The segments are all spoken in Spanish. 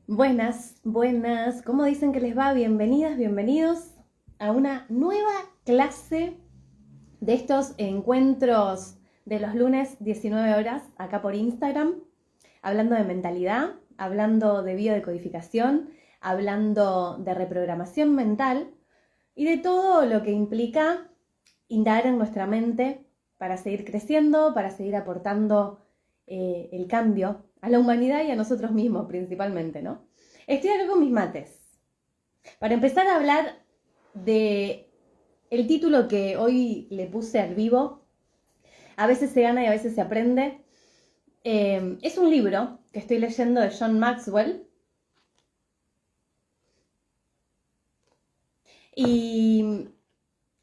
Buenas, buenas. ¿Cómo dicen que les va? Bienvenidas, bienvenidos a una nueva clase de estos encuentros de los lunes 19 horas acá por Instagram, hablando de mentalidad, hablando de biodecodificación, hablando de reprogramación mental y de todo lo que implica indagar en nuestra mente para seguir creciendo, para seguir aportando el cambio a la humanidad y a nosotros mismos principalmente, ¿no? Estoy acá con mis mates para empezar a hablar de el título que hoy le puse al vivo. A veces se gana y a veces se aprende. Es un libro que estoy leyendo de John Maxwell y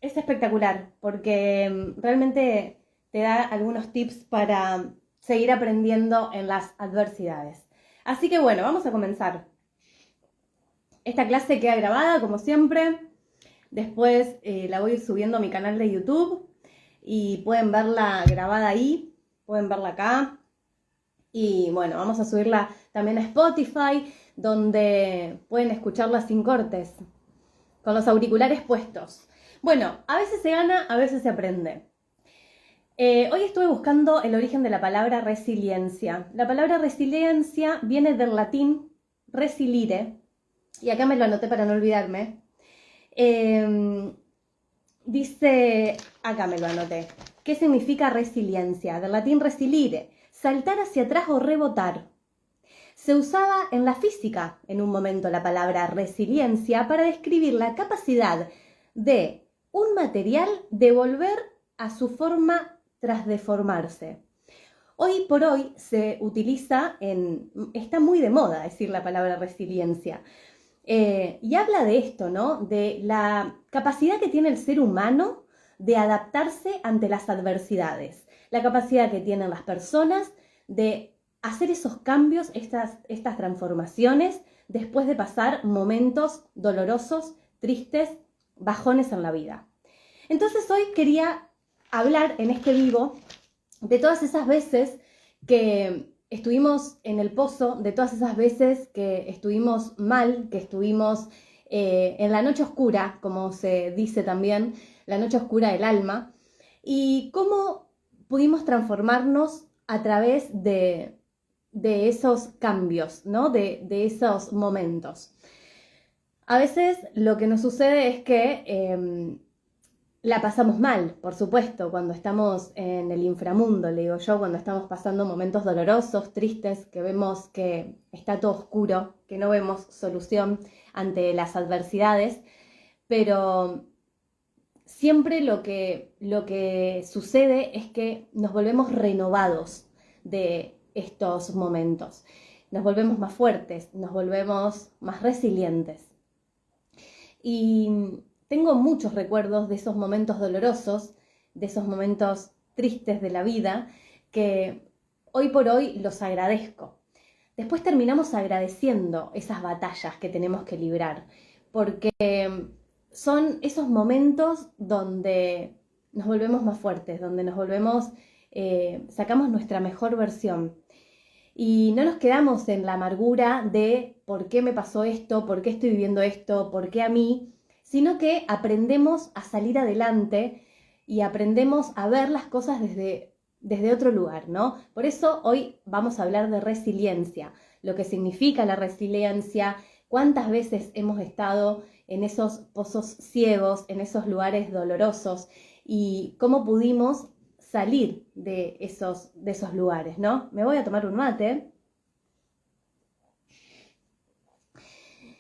es espectacular porque realmente te da algunos tips para seguir aprendiendo en las adversidades. Así que bueno, vamos a comenzar. Esta clase queda grabada como siempre. Después la voy a ir subiendo a mi canal de YouTube y pueden verla grabada ahí, pueden verla acá. Y bueno, vamos a subirla también a Spotify, donde pueden escucharla sin cortes, con los auriculares puestos. Bueno, a veces se gana, a veces se aprende. Hoy estuve buscando el origen de la palabra resiliencia. La palabra resiliencia viene del latín resilire, y acá me lo anoté para no olvidarme. Dice, acá me lo anoté, ¿qué significa resiliencia? Del latín resilire, saltar hacia atrás o rebotar. Se usaba en la física en un momento la palabra resiliencia para describir la capacidad de un material de volver a su forma tras deformarse. Hoy por hoy se utiliza está muy de moda decir la palabra resiliencia. Y habla de esto, ¿no? De la capacidad que tiene el ser humano de adaptarse ante las adversidades, la capacidad que tienen las personas de hacer esos cambios, estas transformaciones, después de pasar momentos dolorosos, tristes, bajones en la vida. Entonces hoy quería hablar en este vivo de todas esas veces que estuvimos en el pozo, de todas esas veces que estuvimos mal, que estuvimos en la noche oscura, como se dice también, la noche oscura del alma, y cómo pudimos transformarnos a través de esos cambios, ¿no? De esos momentos. A veces lo que nos sucede es que la pasamos mal, por supuesto, cuando estamos en el inframundo, le digo yo, cuando estamos pasando momentos dolorosos, tristes, que vemos que está todo oscuro, que no vemos solución ante las adversidades, pero siempre lo que sucede es que nos volvemos renovados de estos momentos, nos volvemos más fuertes, nos volvemos más resilientes. Y tengo muchos recuerdos de esos momentos dolorosos, de esos momentos tristes de la vida, que hoy por hoy los agradezco. Después terminamos agradeciendo esas batallas que tenemos que librar, porque son esos momentos donde nos volvemos más fuertes, donde nos volvemos, sacamos nuestra mejor versión. Y no nos quedamos en la amargura de por qué me pasó esto, por qué estoy viviendo esto, por qué a mí, sino que aprendemos a salir adelante y aprendemos a ver las cosas desde otro lugar, ¿no? Por eso hoy vamos a hablar de resiliencia, lo que significa la resiliencia, cuántas veces hemos estado en esos pozos ciegos, en esos lugares dolorosos y cómo pudimos salir de esos lugares, ¿no? Me voy a tomar un mate.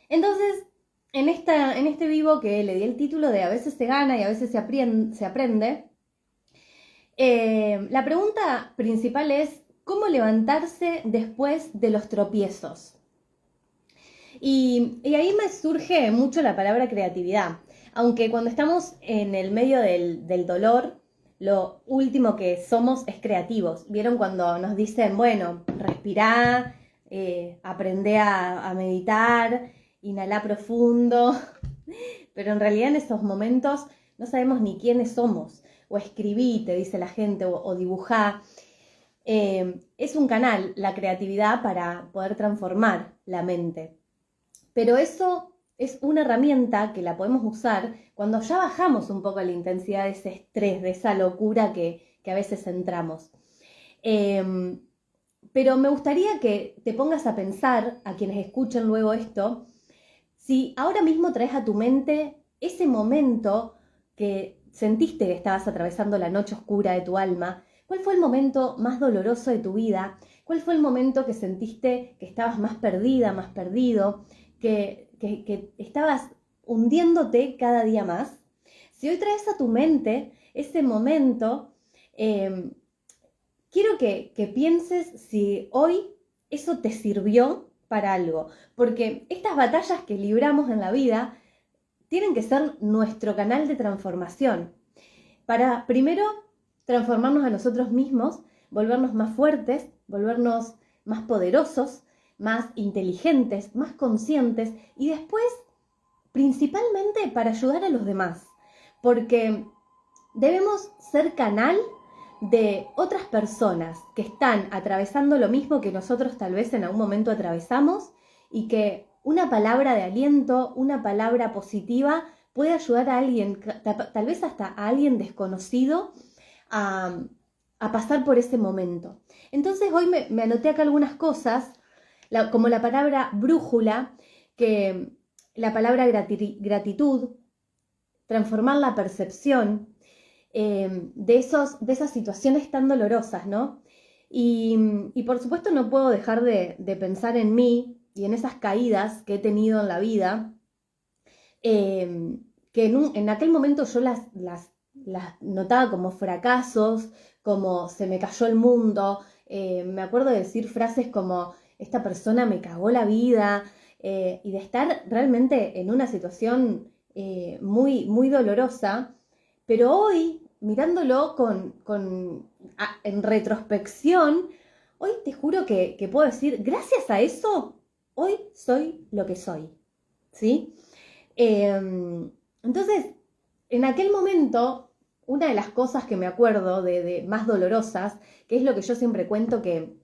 Entonces, en este vivo que le di el título de A veces se gana y a veces se aprende, la pregunta principal es ¿cómo levantarse después de los tropiezos? Y ahí me surge mucho la palabra creatividad, aunque cuando estamos en el medio del dolor, lo último que somos es creativos. ¿Vieron cuando nos dicen, bueno, respirá, aprende a meditar, inhalá profundo? Pero en realidad en esos momentos no sabemos ni quiénes somos. O escribí, te dice la gente, o dibujá. Es un canal, la creatividad, para poder transformar la mente. Pero eso es una herramienta que la podemos usar cuando ya bajamos un poco la intensidad de ese estrés, de esa locura que a veces entramos. Pero me gustaría que te pongas a pensar, a quienes escuchen luego esto, si ahora mismo traes a tu mente ese momento que sentiste que estabas atravesando la noche oscura de tu alma. ¿Cuál fue el momento más doloroso de tu vida? ¿Cuál fue el momento que sentiste que estabas más perdida, más perdido, que estabas hundiéndote cada día más? Si hoy traes a tu mente ese momento, quiero que pienses si hoy eso te sirvió para algo, porque estas batallas que libramos en la vida tienen que ser nuestro canal de transformación, para primero transformarnos a nosotros mismos, volvernos más fuertes, volvernos más poderosos, más inteligentes, más conscientes y después principalmente para ayudar a los demás, porque debemos ser canal de otras personas que están atravesando lo mismo que nosotros tal vez en algún momento atravesamos y que una palabra de aliento, una palabra positiva puede ayudar a alguien, tal vez hasta a alguien desconocido, a pasar por ese momento. Entonces hoy me anoté acá algunas cosas, como la palabra brújula, que la palabra gratitud, transformar la percepción, de esas situaciones tan dolorosas, ¿no? Y por supuesto no puedo dejar de pensar en mí y en esas caídas que he tenido en la vida, que en aquel momento yo las notaba como fracasos, como se me cayó el mundo. Me acuerdo de decir frases como, esta persona me cagó la vida, y de estar realmente en una situación muy, muy dolorosa. Pero hoy, mirándolo en retrospección, hoy te juro que puedo decir, gracias a eso, hoy soy lo que soy, ¿sí? Entonces, en aquel momento, una de las cosas que me acuerdo de más dolorosas, que es lo que yo siempre cuento, que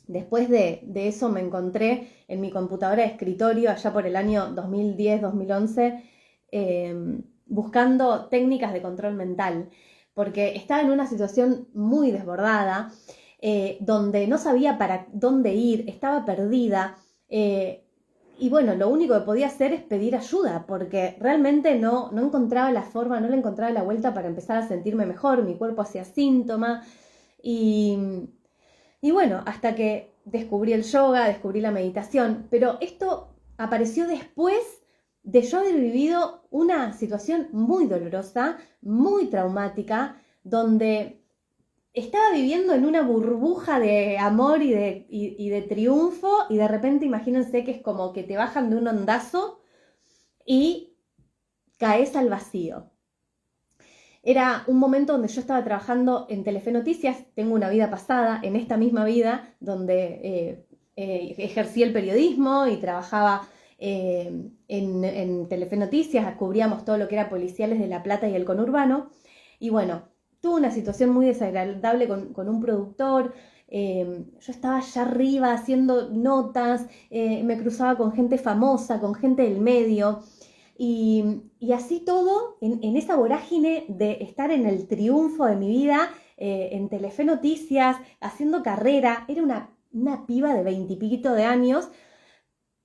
después de eso me encontré en mi computadora de escritorio allá por el año 2010-2011, buscando técnicas de control mental, porque estaba en una situación muy desbordada, donde no sabía para dónde ir, estaba perdida, y bueno, lo único que podía hacer es pedir ayuda, porque realmente no encontraba la forma, no le encontraba la vuelta para empezar a sentirme mejor, mi cuerpo hacía síntomas, y bueno, hasta que descubrí el yoga, descubrí la meditación, pero esto apareció después de yo haber vivido una situación muy dolorosa, muy traumática, donde estaba viviendo en una burbuja de amor y de triunfo, y de repente imagínense que es como que te bajan de un ondazo y caes al vacío. Era un momento donde yo estaba trabajando en Telefe Noticias, tengo una vida pasada, en esta misma vida, donde ejercí el periodismo y trabajaba en Telefe Noticias, cubríamos todo lo que era policiales de La Plata y el conurbano, y bueno, tuve una situación muy desagradable con un productor. Yo estaba allá arriba haciendo notas, me cruzaba con gente famosa, con gente del medio, y así todo, en esa vorágine de estar en el triunfo de mi vida, en Telefe Noticias, haciendo carrera, era una piba de 20 y piquito de años,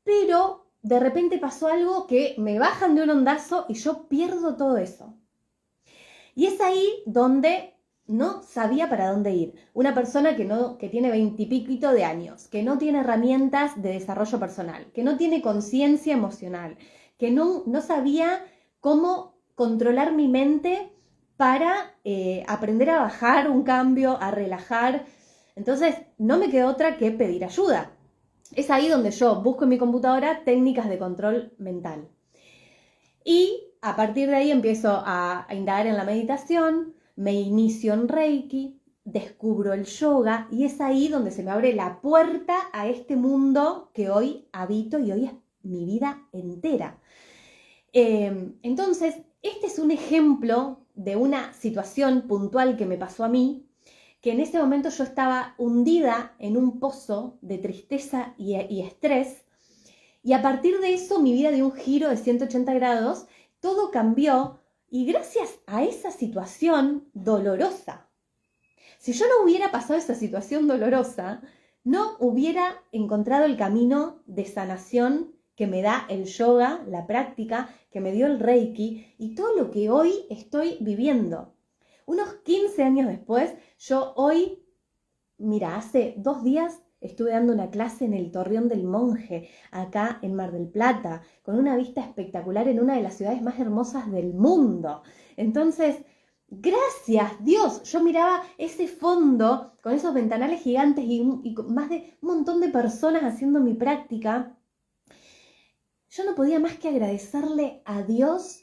pero de repente pasó algo que me bajan de un ondazo y yo pierdo todo eso. Y es ahí donde no sabía para dónde ir. Una persona que tiene 20 y piquito de años, que no tiene herramientas de desarrollo personal, que no tiene conciencia emocional, que no sabía cómo controlar mi mente para aprender a bajar un cambio, a relajar. Entonces no me quedó otra que pedir ayuda. Es ahí donde yo busco en mi computadora técnicas de control mental. Y a partir de ahí empiezo a indagar en la meditación, me inicio en Reiki, descubro el yoga, y es ahí donde se me abre la puerta a este mundo que hoy habito y hoy es mi vida entera. Entonces, este es un ejemplo de una situación puntual que me pasó a mí, que en ese momento yo estaba hundida en un pozo de tristeza y estrés, y a partir de eso mi vida dio un giro de 180 grados, todo cambió, y gracias a esa situación dolorosa. Si yo no hubiera pasado esa situación dolorosa, no hubiera encontrado el camino de sanación que me da el yoga, la práctica, que me dio el Reiki y todo lo que hoy estoy viviendo. Unos 15 años después, yo hoy, mira, hace 2 días estuve dando una clase en el Torreón del Monje, acá en Mar del Plata, con una vista espectacular en una de las ciudades más hermosas del mundo. Entonces, gracias Dios, yo miraba ese fondo con esos ventanales gigantes y más de un montón de personas haciendo mi práctica. Yo no podía más que agradecerle a Dios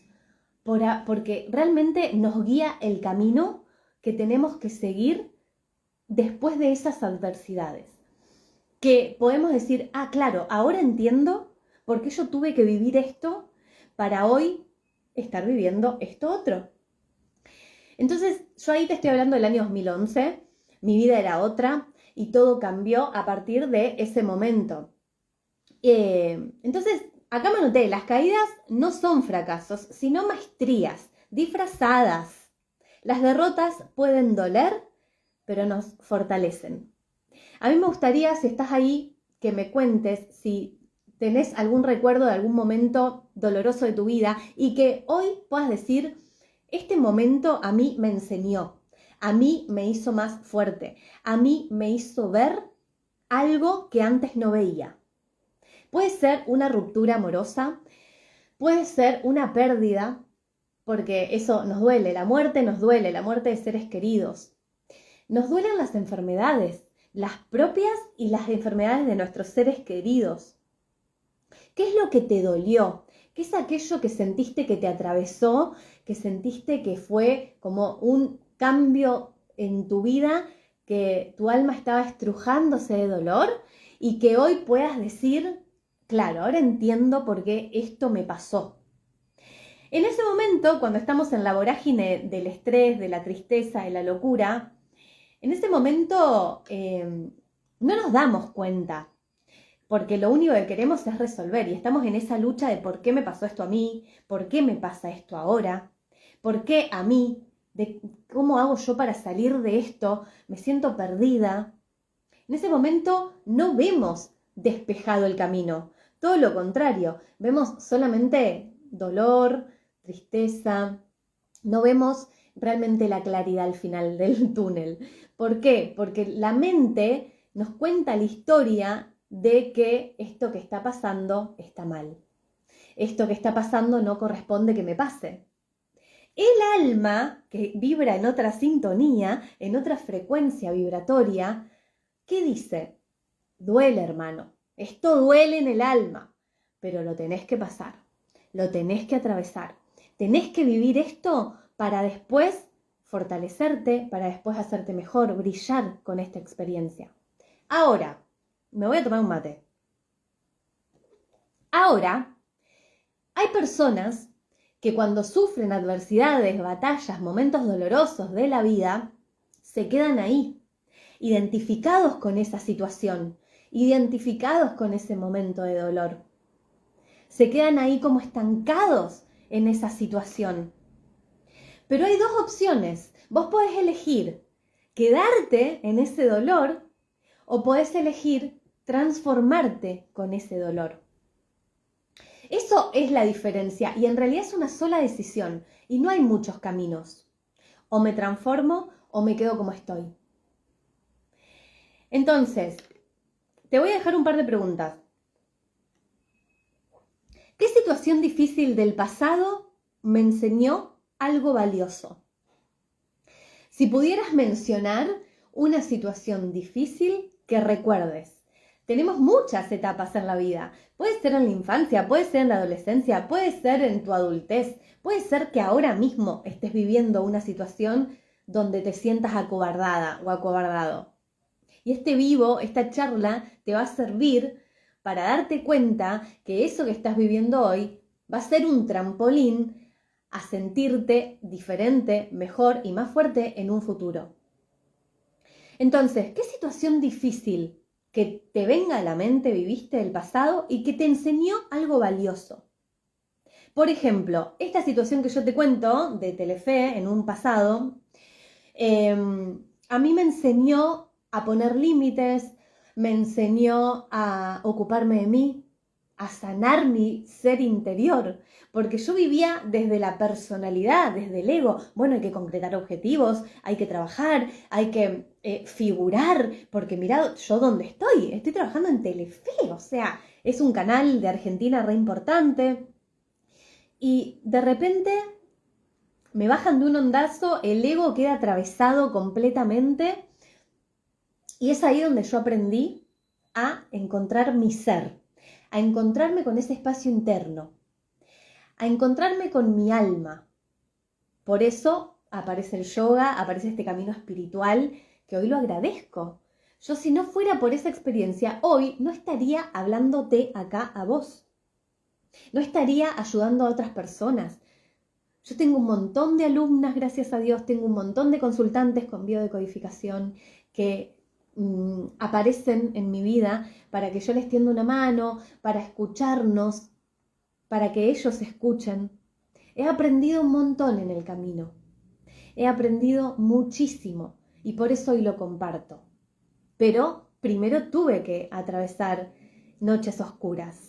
porque realmente nos guía el camino que tenemos que seguir después de esas adversidades. Que podemos decir, claro, ahora entiendo por qué yo tuve que vivir esto para hoy estar viviendo esto otro. Entonces, yo ahí te estoy hablando del año 2011, mi vida era otra y todo cambió a partir de ese momento. Entonces, acá me anoté, las caídas no son fracasos, sino maestrías, disfrazadas. Las derrotas pueden doler, pero nos fortalecen. A mí me gustaría, si estás ahí, que me cuentes si tenés algún recuerdo de algún momento doloroso de tu vida y que hoy puedas decir, este momento a mí me enseñó, a mí me hizo más fuerte, a mí me hizo ver algo que antes no veía. Puede ser una ruptura amorosa, puede ser una pérdida, porque eso nos duele, la muerte de seres queridos. Nos duelen las enfermedades, las propias y las enfermedades de nuestros seres queridos. ¿Qué es lo que te dolió? ¿Qué es aquello que sentiste que te atravesó, que sentiste que fue como un cambio en tu vida, que tu alma estaba estrujándose de dolor y que hoy puedas decir, claro, ahora entiendo por qué esto me pasó? En ese momento, cuando estamos en la vorágine del estrés, de la tristeza, de la locura, en ese momento no nos damos cuenta, porque lo único que queremos es resolver y estamos en esa lucha de por qué me pasó esto a mí, por qué me pasa esto ahora, por qué a mí, de cómo hago yo para salir de esto, me siento perdida. En ese momento no vemos despejado el camino, todo lo contrario, vemos solamente dolor, tristeza, no vemos realmente la claridad al final del túnel. ¿Por qué? Porque la mente nos cuenta la historia de que esto que está pasando está mal. Esto que está pasando no corresponde que me pase. El alma, que vibra en otra sintonía, en otra frecuencia vibratoria, ¿qué dice? Duele, hermano. Esto duele en el alma, pero lo tenés que pasar, lo tenés que atravesar. Tenés que vivir esto para después fortalecerte, para después hacerte mejor, brillar con esta experiencia. Ahora, me voy a tomar un mate. Ahora, hay personas que cuando sufren adversidades, batallas, momentos dolorosos de la vida, se quedan ahí, identificados con esa situación, identificados con ese momento de dolor. Se quedan ahí como estancados en esa situación. Pero hay 2 opciones. Vos podés elegir quedarte en ese dolor o podés elegir transformarte con ese dolor. Eso es la diferencia y en realidad es una sola decisión y no hay muchos caminos. O me transformo o me quedo como estoy. Entonces, te voy a dejar un par de preguntas. ¿Qué situación difícil del pasado me enseñó algo valioso? Si pudieras mencionar una situación difícil que recuerdes. Tenemos muchas etapas en la vida. Puede ser en la infancia, puede ser en la adolescencia, puede ser en tu adultez. Puede ser que ahora mismo estés viviendo una situación donde te sientas acobardada o acobardado. Y esta charla te va a servir para darte cuenta que eso que estás viviendo hoy va a ser un trampolín a sentirte diferente, mejor y más fuerte en un futuro. Entonces, ¿qué situación difícil que te venga a la mente viviste del pasado y que te enseñó algo valioso? Por ejemplo, esta situación que yo te cuento de Telefe en un pasado, a mí me enseñó a poner límites, me enseñó a ocuparme de mí, a sanar mi ser interior, porque yo vivía desde la personalidad, desde el ego. Bueno, hay que concretar objetivos, hay que trabajar, hay que figurar, porque mirá yo dónde estoy trabajando en Telefe, o sea, es un canal de Argentina re importante. Y de repente me bajan de un ondazo, el ego queda atravesado completamente y es ahí donde yo aprendí a encontrar mi ser, a encontrarme con ese espacio interno, a encontrarme con mi alma. Por eso aparece el yoga, aparece este camino espiritual que hoy lo agradezco. Yo si no fuera por esa experiencia, hoy no estaría hablándote acá a vos. No estaría ayudando a otras personas. Yo tengo un montón de alumnas, gracias a Dios, tengo un montón de consultantes con biodecodificación que aparecen en mi vida para que yo les tienda una mano, para escucharnos, para que ellos escuchen. He aprendido un montón en el camino. He aprendido muchísimo y por eso hoy lo comparto. Pero primero tuve que atravesar noches oscuras.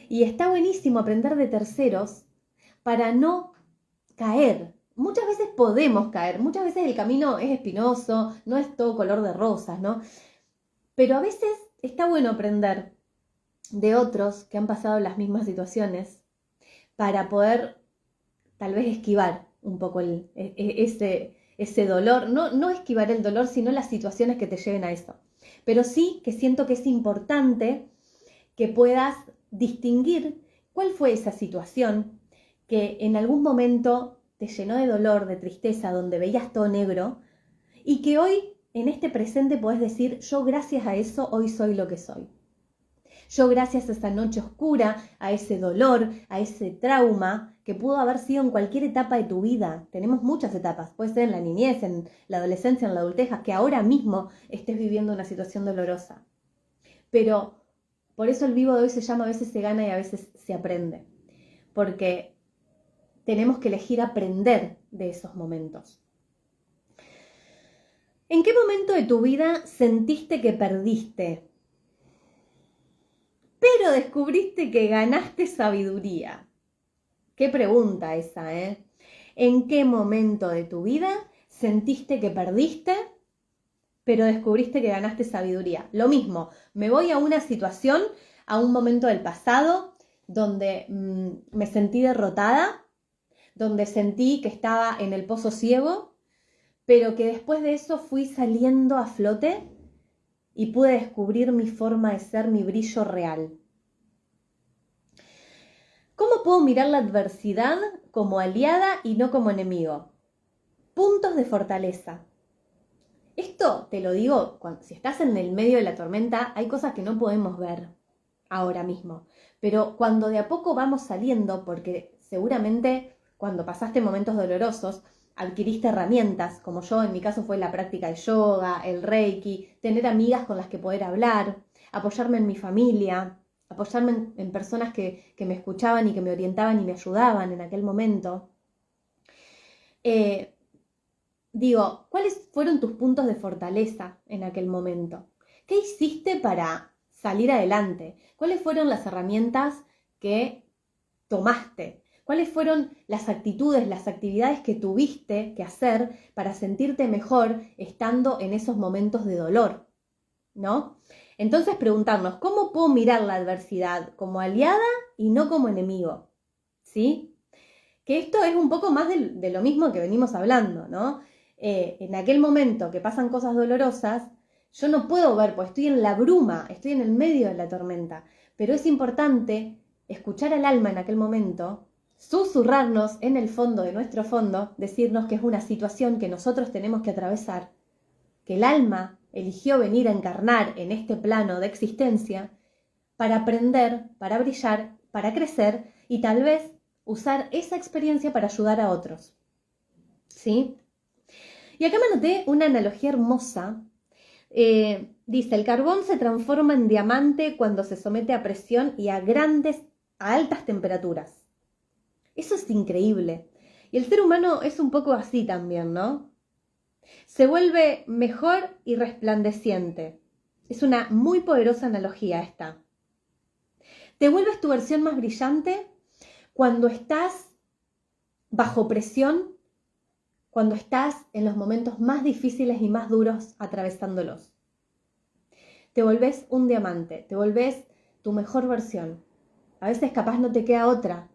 Y está buenísimo aprender de terceros para no caer. Muchas veces podemos caer, muchas veces el camino es espinoso, no es todo color de rosas, ¿no? Pero a veces está bueno aprender de otros que han pasado las mismas situaciones para poder tal vez esquivar un poco ese dolor, no esquivar el dolor, sino las situaciones que te lleven a eso. Pero sí que siento que es importante que puedas distinguir cuál fue esa situación que en algún momento te llenó de dolor, de tristeza, donde veías todo negro, y que hoy, en este presente, podés decir, yo gracias a eso hoy soy lo que soy. Yo gracias a esa noche oscura, a ese dolor, a ese trauma, que pudo haber sido en cualquier etapa de tu vida. Tenemos muchas etapas, puede ser en la niñez, en la adolescencia, en la adultez, que ahora mismo estés viviendo una situación dolorosa. Pero por eso el vivo de hoy se llama A veces se gana y a veces se aprende. Porque tenemos que elegir aprender de esos momentos. ¿En qué momento de tu vida sentiste que perdiste, pero descubriste que ganaste sabiduría? Qué pregunta esa, ¿eh? ¿En qué momento de tu vida sentiste que perdiste, pero descubriste que ganaste sabiduría? Lo mismo, me voy a una situación, a un momento del pasado, donde me sentí derrotada, donde sentí que estaba en el pozo ciego, pero que después de eso fui saliendo a flote y pude descubrir mi forma de ser, mi brillo real. ¿Cómo puedo mirar la adversidad como aliada y no como enemigo? Puntos de fortaleza. Esto te lo digo, si estás en el medio de la tormenta, hay cosas que no podemos ver ahora mismo. Pero cuando de a poco vamos saliendo, porque seguramente cuando pasaste momentos dolorosos, adquiriste herramientas, como yo, en mi caso fue la práctica de yoga, el reiki, tener amigas con las que poder hablar, apoyarme en mi familia, apoyarme en personas que me escuchaban y que me orientaban y me ayudaban en aquel momento. ¿Cuáles fueron tus puntos de fortaleza en aquel momento? ¿Qué hiciste para salir adelante? ¿Cuáles fueron las herramientas que tomaste? ¿Cuáles fueron las actitudes, las actividades que tuviste que hacer para sentirte mejor estando en esos momentos de dolor? ¿No? Entonces preguntarnos, ¿cómo puedo mirar la adversidad como aliada y no como enemigo? ¿Sí? Que esto es un poco más de lo mismo que venimos hablando, ¿no? En aquel momento que pasan cosas dolorosas, yo no puedo ver, pues estoy en la bruma, estoy en el medio de la tormenta, pero es importante escuchar al alma en aquel momento, susurrarnos en el fondo de nuestro fondo, decirnos que es una situación que nosotros tenemos que atravesar, que el alma eligió venir a encarnar en este plano de existencia para aprender, para brillar, para crecer y tal vez usar esa experiencia para ayudar a otros. ¿Sí? Y acá me anoté una analogía hermosa Dice, el carbón se transforma en diamante cuando se somete a presión y a altas temperaturas. Eso es increíble. Y el ser humano es un poco así también, ¿no? Se vuelve mejor y resplandeciente. Es una muy poderosa analogía esta. Te vuelves tu versión más brillante cuando estás bajo presión, cuando estás en los momentos más difíciles y más duros atravesándolos. Te volvés un diamante, te volvés tu mejor versión. A veces capaz no te queda otra.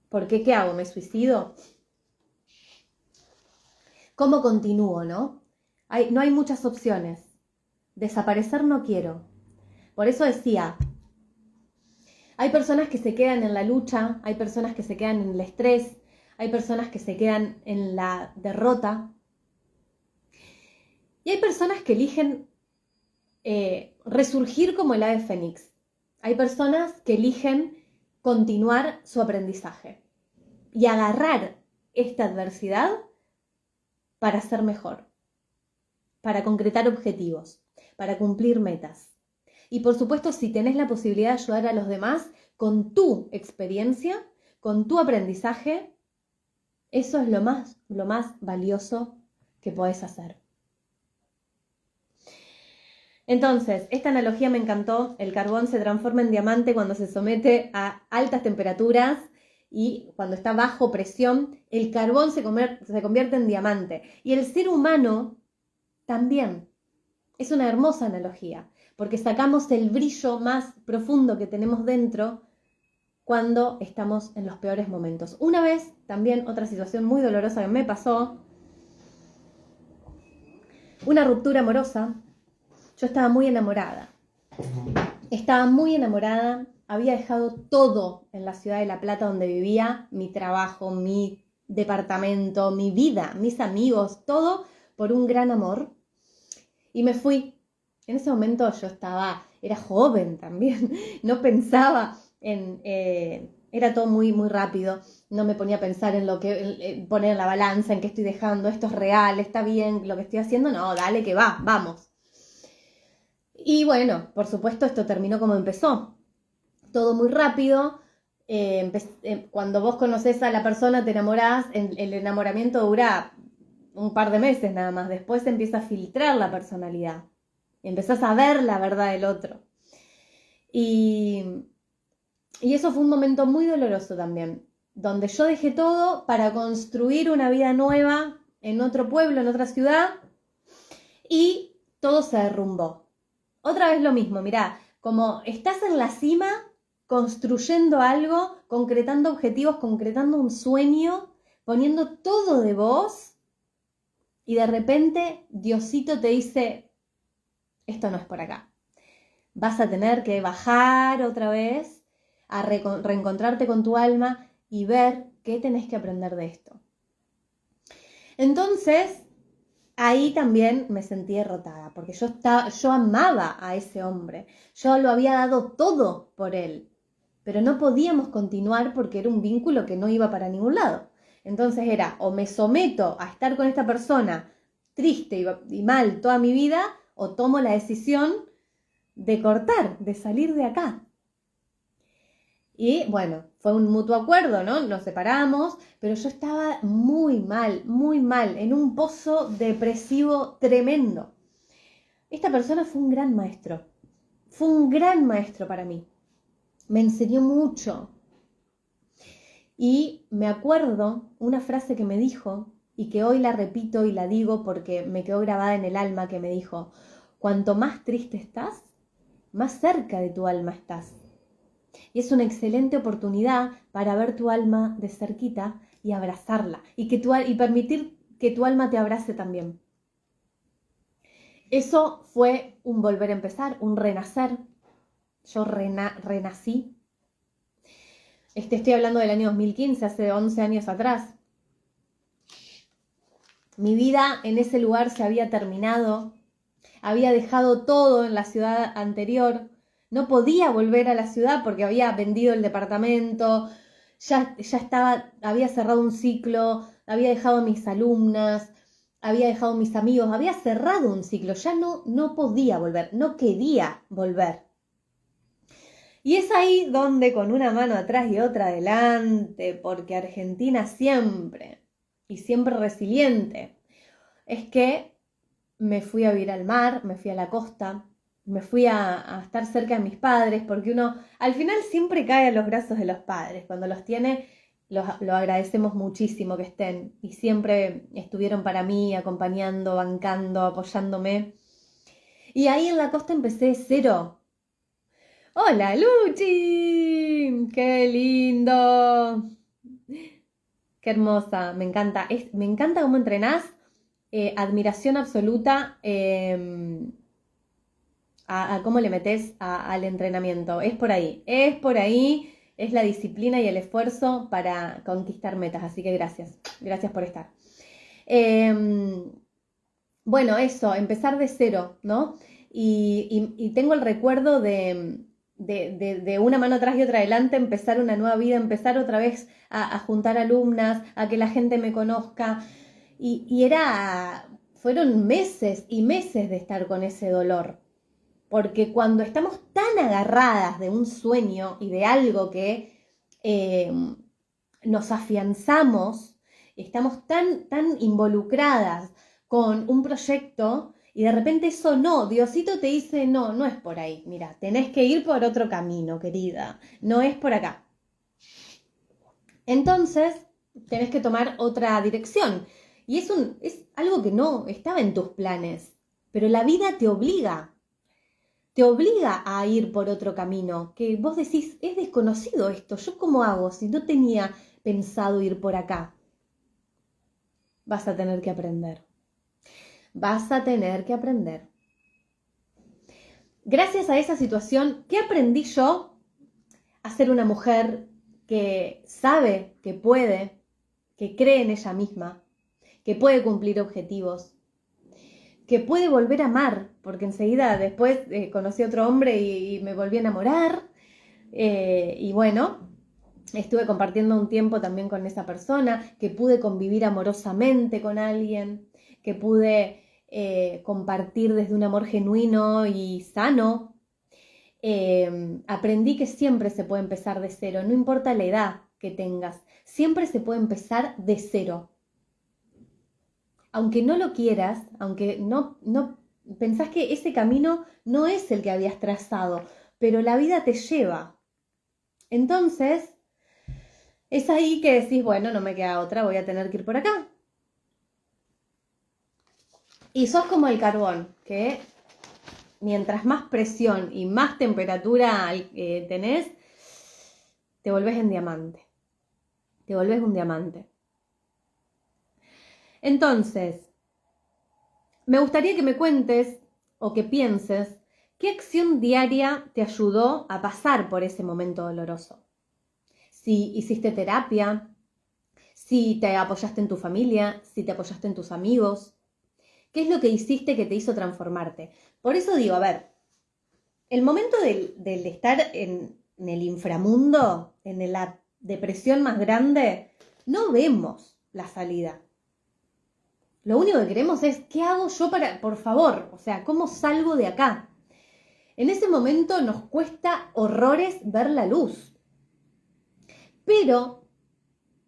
¿Por qué? ¿Qué hago? ¿Me suicido? ¿Cómo continúo, no? No hay muchas opciones. Desaparecer no quiero. Por eso decía, hay personas que se quedan en la lucha, hay personas que se quedan en el estrés, hay personas que se quedan en la derrota. Y hay personas que eligen resurgir como el ave fénix. Hay personas que eligen continuar su aprendizaje y agarrar esta adversidad para ser mejor, para concretar objetivos, para cumplir metas. Y por supuesto, si tenés la posibilidad de ayudar a los demás con tu experiencia, con tu aprendizaje, eso es lo más valioso que podés hacer. Entonces, esta analogía me encantó. El carbón se transforma en diamante cuando se somete a altas temperaturas y cuando está bajo presión, el carbón se convierte en diamante. Y el ser humano también. Es una hermosa analogía, porque sacamos el brillo más profundo que tenemos dentro cuando estamos en los peores momentos. Una vez, también otra situación muy dolorosa que me pasó, una ruptura amorosa. Yo estaba muy enamorada, había dejado todo en la ciudad de La Plata donde vivía, mi trabajo, mi departamento, mi vida, mis amigos, todo por un gran amor. Y me fui. En ese momento yo era joven también, no pensaba era todo muy, muy rápido, no me ponía a pensar en lo que, poner en la balanza, en qué estoy dejando, esto es real, está bien lo que estoy haciendo, no, dale que vamos. Y bueno, por supuesto esto terminó como empezó, todo muy rápido. Cuando vos conocés a la persona, te enamorás, el enamoramiento dura un par de meses nada más, después empieza a filtrar la personalidad, empezás a ver la verdad del otro. Y eso fue un momento muy doloroso también, donde yo dejé todo para construir una vida nueva en otro pueblo, en otra ciudad, y todo se derrumbó. Otra vez lo mismo, mirá, como estás en la cima, construyendo algo, concretando objetivos, concretando un sueño, poniendo todo de vos, y de repente Diosito te dice, esto no es por acá. Vas a tener que bajar otra vez, a reencontrarte con tu alma y ver qué tenés que aprender de esto. Entonces, ahí también me sentí derrotada, porque yo amaba a ese hombre, yo lo había dado todo por él, pero no podíamos continuar porque era un vínculo que no iba para ningún lado. Entonces era, o me someto a estar con esta persona triste y mal toda mi vida, o tomo la decisión de cortar, de salir de acá. Y bueno, fue un mutuo acuerdo, ¿no? Nos separamos, pero yo estaba muy mal, en un pozo depresivo tremendo. Esta persona fue un gran maestro para mí. Me enseñó mucho. Y me acuerdo una frase que me dijo, y que hoy la repito y la digo porque me quedó grabada en el alma, que me dijo, cuanto más triste estás, más cerca de tu alma estás. Y es una excelente oportunidad para ver tu alma de cerquita y abrazarla y permitir que tu alma te abrace también. Eso fue un volver a empezar, un renacer. Yo renací. Estoy hablando del año 2015, hace 11 años atrás. Mi vida en ese lugar se había terminado. Había dejado todo en la ciudad anterior. No podía volver a la ciudad porque había vendido el departamento, ya había cerrado un ciclo, había dejado a mis alumnas, había dejado mis amigos, había cerrado un ciclo, ya no podía volver, no quería volver. Y es ahí donde con una mano atrás y otra adelante, porque Argentina siempre, y siempre resiliente, es que me fui a vivir al mar, me fui a la costa, me fui a estar cerca de mis padres, porque uno al final siempre cae a los brazos de los padres. Cuando los tiene, lo agradecemos muchísimo que estén y siempre estuvieron para mí, acompañando, bancando, apoyándome. Y ahí en la costa empecé de cero. ¡Hola, Luchi! ¡Qué lindo! ¡Qué hermosa! Me encanta. Me encanta cómo entrenás. Admiración absoluta a cómo le metés al entrenamiento. Es por ahí, es la disciplina y el esfuerzo para conquistar metas. Así que gracias por estar. Bueno, eso, empezar de cero, ¿no? Y tengo el recuerdo de una mano atrás y otra adelante, empezar una nueva vida, empezar otra vez a juntar alumnas, a que la gente me conozca. Fueron meses y meses de estar con ese dolor. Porque cuando estamos tan agarradas de un sueño y de algo que nos afianzamos, estamos tan involucradas con un proyecto y de repente eso no, Diosito te dice, no es por ahí, mira, tenés que ir por otro camino, querida, no es por acá. Entonces, tenés que tomar otra dirección. Y es algo que no estaba en tus planes, pero la vida te obliga a ir por otro camino, que vos decís, es desconocido esto, ¿yo cómo hago si no tenía pensado ir por acá? Vas a tener que aprender. Vas a tener que aprender. Gracias a esa situación, ¿qué aprendí yo? A ser una mujer que sabe que puede, que cree en ella misma, que puede cumplir objetivos, que puede volver a amar, porque enseguida después conocí a otro hombre y me volví a enamorar. Y bueno, estuve compartiendo un tiempo también con esa persona, que pude convivir amorosamente con alguien, que pude compartir desde un amor genuino y sano. Aprendí que siempre se puede empezar de cero, no importa la edad que tengas, siempre se puede empezar de cero. Aunque no lo quieras, aunque no pensás que ese camino no es el que habías trazado, pero la vida te lleva. Entonces, es ahí que decís, bueno, no me queda otra, voy a tener que ir por acá. Y sos como el carbón, que mientras más presión y más temperatura tenés, te volvés en diamante. Te volvés un diamante. Entonces, me gustaría que me cuentes o que pienses qué acción diaria te ayudó a pasar por ese momento doloroso. Si hiciste terapia, si te apoyaste en tu familia, si te apoyaste en tus amigos. ¿Qué es lo que hiciste que te hizo transformarte? Por eso digo, a ver, el momento del estar en el inframundo, en la depresión más grande, no vemos la salida. Lo único que queremos es, ¿qué hago yo por favor? O sea, ¿cómo salgo de acá? En ese momento nos cuesta horrores ver la luz. Pero,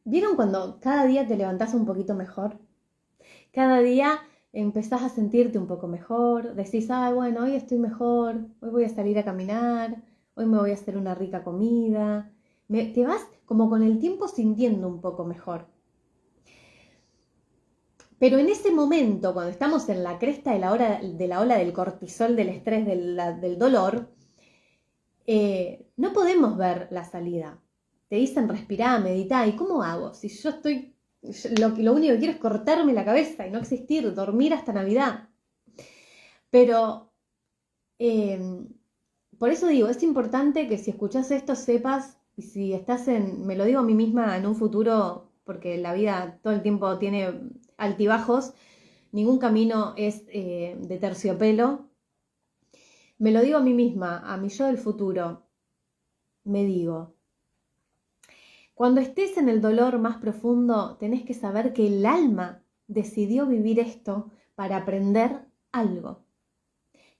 ¿vieron cuando cada día te levantás un poquito mejor? Cada día empezás a sentirte un poco mejor, decís, bueno, hoy estoy mejor, hoy voy a salir a caminar, hoy me voy a hacer una rica comida. Te vas como con el tiempo sintiendo un poco mejor. Pero en ese momento, cuando estamos en la cresta de la ola del cortisol, del estrés, del dolor, no podemos ver la salida. Te dicen respirá, meditá, ¿y cómo hago? Si yo estoy, lo único que quiero es cortarme la cabeza y no existir, dormir hasta Navidad. Pero, por eso digo, es importante que si escuchás esto sepas, y si estás me lo digo a mí misma en un futuro, porque la vida todo el tiempo tiene altibajos, ningún camino es de terciopelo. Me lo digo a mí misma, a mi yo del futuro, me digo, cuando estés en el dolor más profundo, tenés que saber que el alma decidió vivir esto para aprender algo.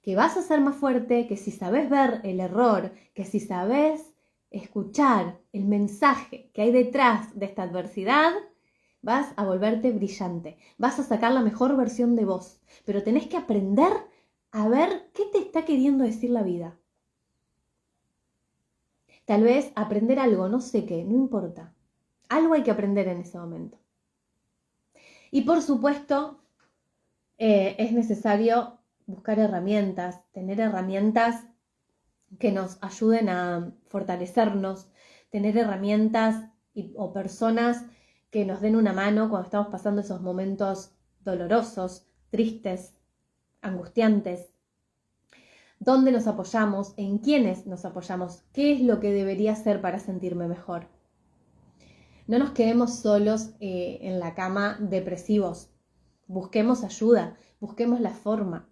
Que vas a ser más fuerte, que si sabes ver el error, que si sabes escuchar el mensaje que hay detrás de esta adversidad, vas a volverte brillante, vas a sacar la mejor versión de vos, pero tenés que aprender a ver qué te está queriendo decir la vida. Tal vez aprender algo, no sé qué, no importa. Algo hay que aprender en ese momento. Y por supuesto, es necesario buscar herramientas, tener herramientas que nos ayuden a fortalecernos, tener herramientas o personas que nos den una mano cuando estamos pasando esos momentos dolorosos, tristes, angustiantes. ¿Dónde nos apoyamos? ¿En quiénes nos apoyamos? ¿Qué es lo que debería hacer para sentirme mejor? No nos quedemos solos en la cama depresivos. Busquemos ayuda, busquemos la forma.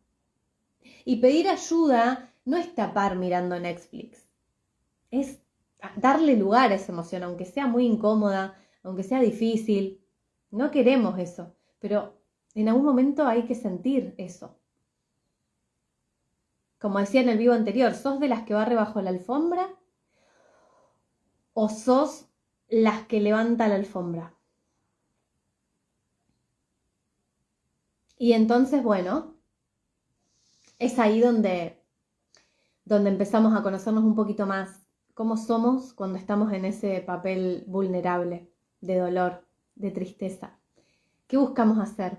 Y pedir ayuda no es tapar mirando Netflix. Es darle lugar a esa emoción, aunque sea muy incómoda, aunque sea difícil. No queremos eso, pero en algún momento hay que sentir eso. Como decía en el vivo anterior, ¿sos de las que barre bajo la alfombra? ¿O sos las que levanta la alfombra? Y entonces, bueno, es ahí donde empezamos a conocernos un poquito más, cómo somos cuando estamos en ese papel vulnerable, de dolor, de tristeza. ¿Qué buscamos hacer?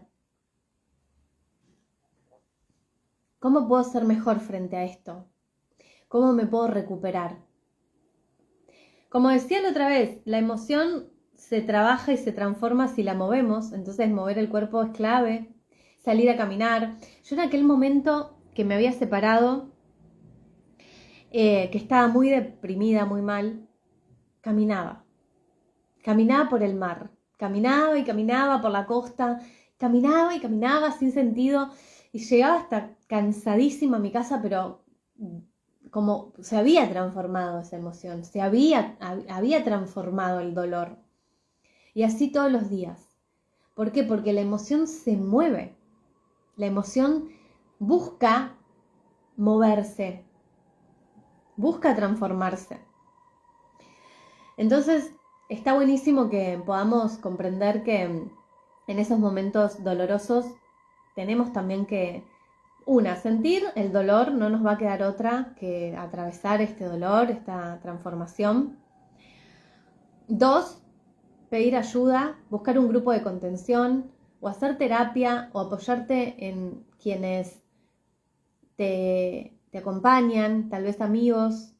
¿Cómo puedo ser mejor frente a esto? ¿Cómo me puedo recuperar? Como decía la otra vez, la emoción se trabaja y se transforma si la movemos, entonces mover el cuerpo es clave, salir a caminar. Yo en aquel momento que me había separado, que estaba muy deprimida, muy mal, caminaba por el mar, caminaba y caminaba por la costa, caminaba y caminaba sin sentido y llegaba hasta cansadísima a mi casa, pero como se había transformado esa emoción, se había transformado el dolor. Y así todos los días. ¿Por qué? Porque la emoción se mueve. La emoción busca moverse, busca transformarse. Entonces, está buenísimo que podamos comprender que en esos momentos dolorosos tenemos también que, sentir el dolor, no nos va a quedar otra que atravesar este dolor, esta transformación. 2, pedir ayuda, buscar un grupo de contención o hacer terapia o apoyarte en quienes te acompañan, tal vez amigos,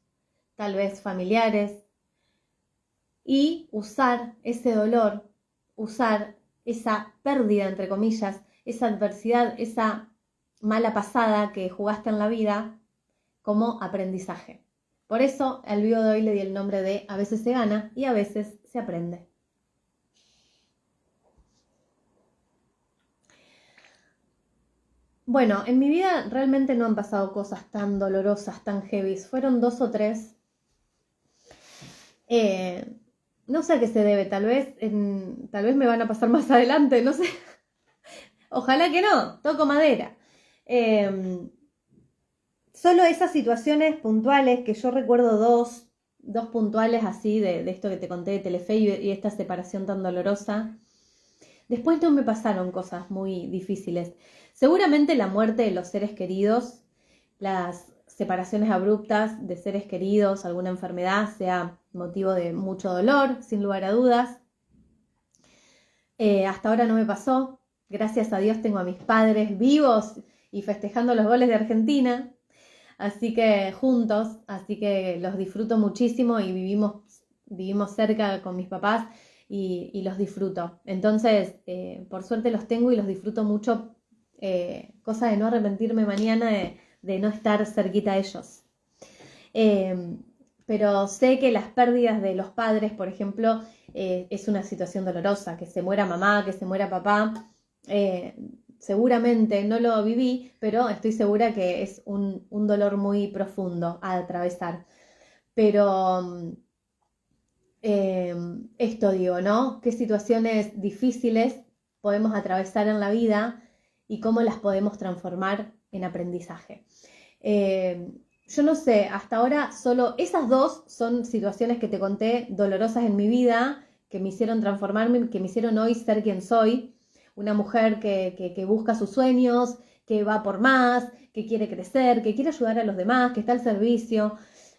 tal vez familiares, y usar ese dolor, usar esa pérdida, entre comillas, esa adversidad, esa mala pasada que jugaste en la vida como aprendizaje. Por eso al vivo de hoy le di el nombre de A veces se gana y a veces se aprende. Bueno, en mi vida realmente no han pasado cosas tan dolorosas, tan heavy. Fueron 2 o 3. No sé a qué se debe, tal vez me van a pasar más adelante, no sé. Ojalá que no, toco madera. Solo esas situaciones puntuales, que yo recuerdo dos puntuales así, de esto que te conté de Telefe y esta separación tan dolorosa. Después no me pasaron cosas muy difíciles. Seguramente la muerte de los seres queridos, las separaciones abruptas de seres queridos, alguna enfermedad, sea motivo de mucho dolor, sin lugar a dudas. Hasta ahora no me pasó. Gracias a Dios tengo a mis padres vivos y festejando los goles de Argentina. Así que juntos, así que los disfruto muchísimo y vivimos cerca con mis papás y los disfruto. Entonces, por suerte los tengo y los disfruto mucho, cosa de no arrepentirme mañana de no estar cerquita a ellos. Pero sé que las pérdidas de los padres, por ejemplo, es una situación dolorosa, que se muera mamá, que se muera papá. Seguramente no lo viví, pero estoy segura que es un dolor muy profundo a atravesar. Pero esto digo, ¿no? Qué situaciones difíciles podemos atravesar en la vida y cómo las podemos transformar en aprendizaje. Yo no sé, hasta ahora solo esas dos son situaciones que te conté dolorosas en mi vida, que me hicieron transformarme, que me hicieron hoy ser quien soy. Una mujer que busca sus sueños, que va por más, que quiere crecer, que quiere ayudar a los demás, que está al servicio.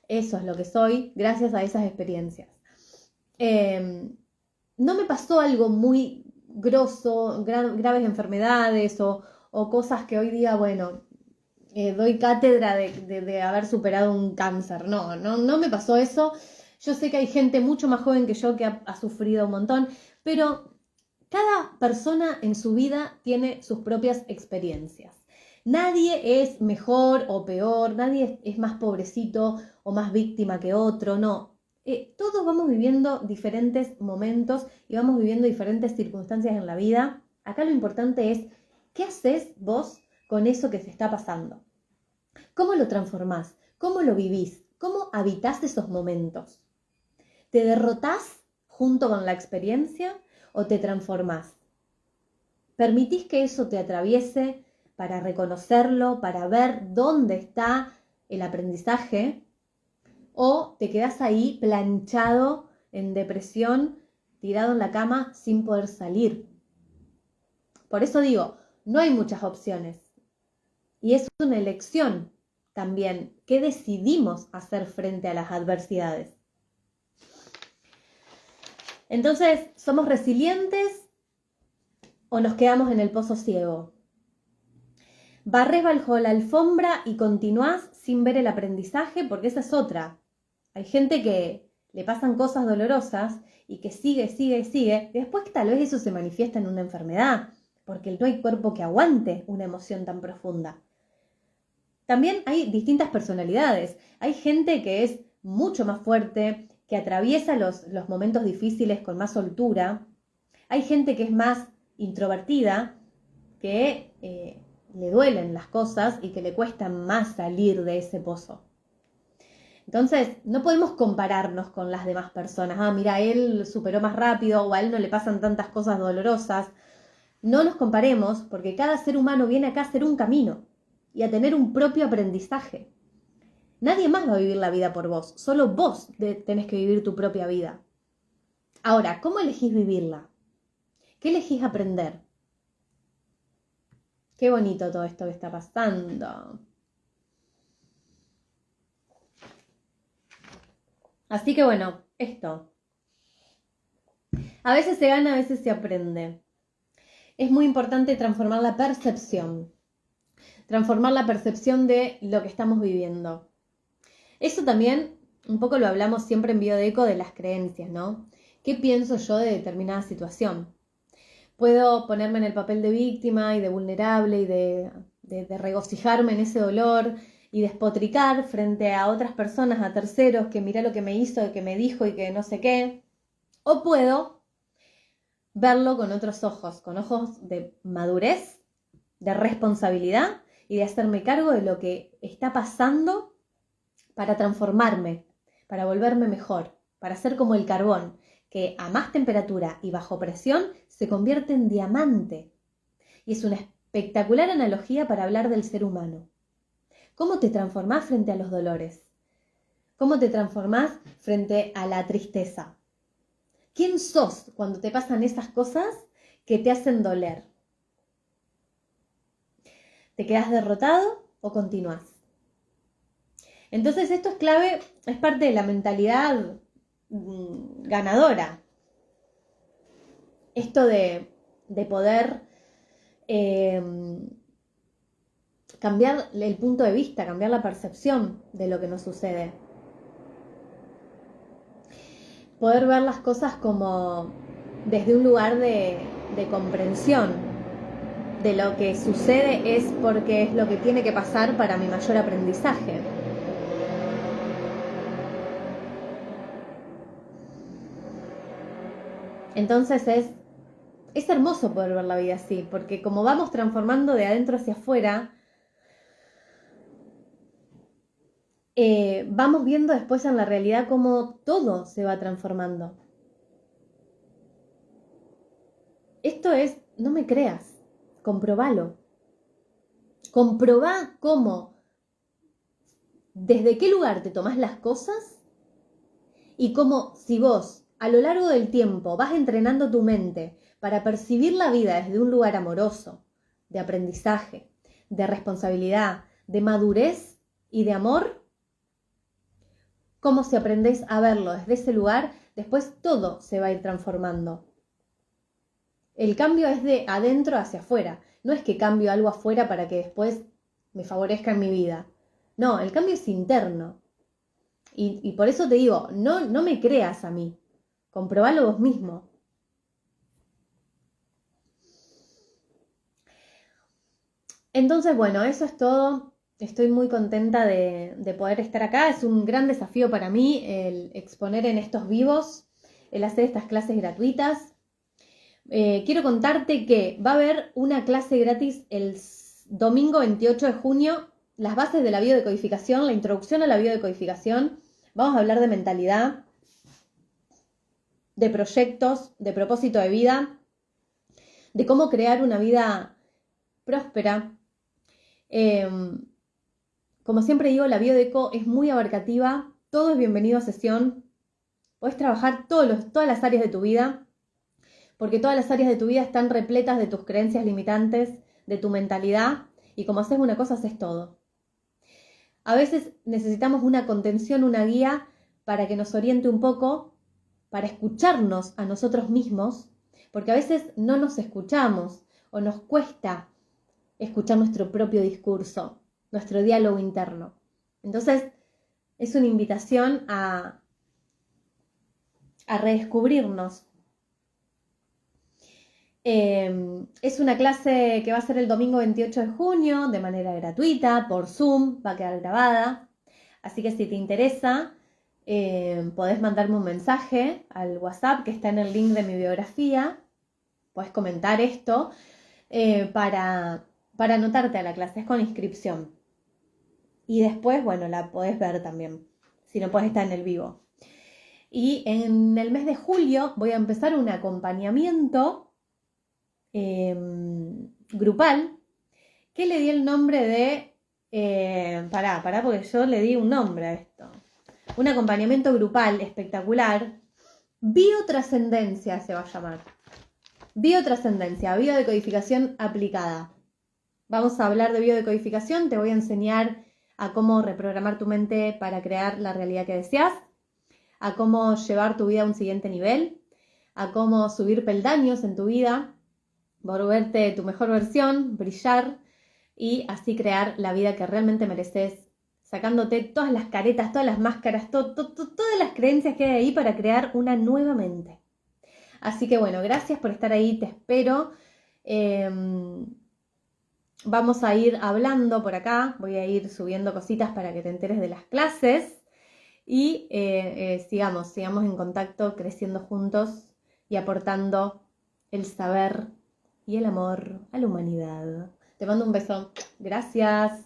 Eso es lo que soy gracias a esas experiencias. No me pasó algo muy grosso, graves enfermedades o cosas que hoy día, bueno, doy cátedra de haber superado un cáncer. No me pasó eso. Yo sé que hay gente mucho más joven que yo que ha sufrido un montón, pero cada persona en su vida tiene sus propias experiencias. Nadie es mejor o peor, nadie es más pobrecito o más víctima que otro, no. Todos vamos viviendo diferentes momentos y vamos viviendo diferentes circunstancias en la vida. Acá lo importante es, ¿qué haces vos con eso que se está pasando? ¿Cómo lo transformás? ¿Cómo lo vivís? ¿Cómo habitás esos momentos? ¿Te derrotás junto con la experiencia o te transformás? ¿Permitís que eso te atraviese para reconocerlo, para ver dónde está el aprendizaje? ¿O te quedás ahí planchado en depresión, tirado en la cama sin poder salir? Por eso digo, no hay muchas opciones. Y es una elección también. ¿Qué decidimos hacer frente a las adversidades? Entonces, ¿somos resilientes o nos quedamos en el pozo ciego? Barrés bajo la alfombra y continuás sin ver el aprendizaje, porque esa es otra. Hay gente que le pasan cosas dolorosas y que sigue, y después tal vez eso se manifiesta en una enfermedad, porque no hay cuerpo que aguante una emoción tan profunda. También hay distintas personalidades. Hay gente que es mucho más fuerte, que atraviesa los momentos difíciles con más soltura. Hay gente que es más introvertida, que le duelen las cosas y que le cuesta más salir de ese pozo. Entonces, no podemos compararnos con las demás personas. Mira, él superó más rápido o a él no le pasan tantas cosas dolorosas. No nos comparemos porque cada ser humano viene acá a hacer un camino y a tener un propio aprendizaje. Nadie más va a vivir la vida por vos, solo vos tenés que vivir tu propia vida. Ahora, ¿cómo elegís vivirla? ¿Qué elegís aprender? Qué bonito todo esto que está pasando. Así que bueno, esto. A veces se gana, a veces se aprende. Es muy importante transformar la percepción. Transformar la percepción de lo que estamos viviendo. Eso también, un poco lo hablamos siempre en Biodeco de las creencias, ¿no? ¿Qué pienso yo de determinada situación? Puedo ponerme en el papel de víctima y de vulnerable y de regocijarme en ese dolor y despotricar frente a otras personas, a terceros, que mirá lo que me hizo, que me dijo y que no sé qué. O puedo verlo con otros ojos, con ojos de madurez, de responsabilidad y de hacerme cargo de lo que está pasando para transformarme, para volverme mejor, para ser como el carbón, que a más temperatura y bajo presión se convierte en diamante. Y es una espectacular analogía para hablar del ser humano. ¿Cómo te transformás frente a los dolores? ¿Cómo te transformás frente a la tristeza? ¿Quién sos cuando te pasan esas cosas que te hacen doler? ¿Te quedás derrotado o continuás? Entonces esto es clave, es parte de la mentalidad ganadora. Esto de poder cambiar el punto de vista, cambiar la percepción de lo que nos sucede. Poder ver las cosas como desde un lugar de comprensión. De lo que sucede es porque es lo que tiene que pasar para mi mayor aprendizaje. Entonces es hermoso poder ver la vida así, porque como vamos transformando de adentro hacia afuera, vamos viendo después en la realidad cómo todo se va transformando. Esto es no me creas, comprobalo. Comprobá cómo, desde qué lugar te tomás las cosas y cómo si vos a lo largo del tiempo vas entrenando tu mente para percibir la vida desde un lugar amoroso, de aprendizaje, de responsabilidad, de madurez y de amor, cómo si aprendés a verlo desde ese lugar, después todo se va a ir transformando. El cambio es de adentro hacia afuera. No es que cambio algo afuera para que después me favorezca en mi vida. No, el cambio es interno. Y por eso te digo, no me creas a mí. Comprobalo vos mismo. Entonces, bueno, eso es todo. Estoy muy contenta de poder estar acá. Es un gran desafío para mí el exponer en estos vivos, el hacer estas clases gratuitas. Quiero contarte que va a haber una clase gratis el domingo 28 de junio, las bases de la biodecodificación, la introducción a la biodecodificación. Vamos a hablar de mentalidad, de proyectos, de propósito de vida, de cómo crear una vida próspera. Como siempre digo, la biodeco es muy abarcativa, todo es bienvenido a sesión. Podés trabajar todas las áreas de tu vida, porque todas las áreas de tu vida están repletas de tus creencias limitantes, de tu mentalidad, y como haces una cosa, haces todo. A veces necesitamos una contención, una guía para que nos oriente un poco, para escucharnos a nosotros mismos, porque a veces no nos escuchamos o nos cuesta escuchar nuestro propio discurso, nuestro diálogo interno. Entonces, es una invitación a redescubrirnos. Es una clase que va a ser el domingo 28 de junio de manera gratuita, por Zoom, va a quedar grabada. Así que si te interesa, podés mandarme un mensaje al WhatsApp que está en el link de mi biografía. Podés comentar esto para anotarte a la clase, es con inscripción. Y después, bueno, la podés ver también, si no podés estar en el vivo. Y en el mes de julio voy a empezar un acompañamiento grupal que le di el nombre de... pará, porque yo le di un nombre a esto. Un acompañamiento grupal espectacular. Biotrascendencia se va a llamar. Biotrascendencia, biodecodificación aplicada. Vamos a hablar de biodecodificación, te voy a enseñar a cómo reprogramar tu mente para crear la realidad que deseas, a cómo llevar tu vida a un siguiente nivel, a cómo subir peldaños en tu vida, volverte tu mejor versión, brillar y así crear la vida que realmente mereces, sacándote todas las caretas, todas las máscaras, todas las creencias que hay ahí para crear una nueva mente. Así que bueno, gracias por estar ahí, te espero. Vamos a ir hablando por acá, voy a ir subiendo cositas para que te enteres de las clases y sigamos en contacto, creciendo juntos y aportando el saber y el amor a la humanidad. Te mando un beso. Gracias.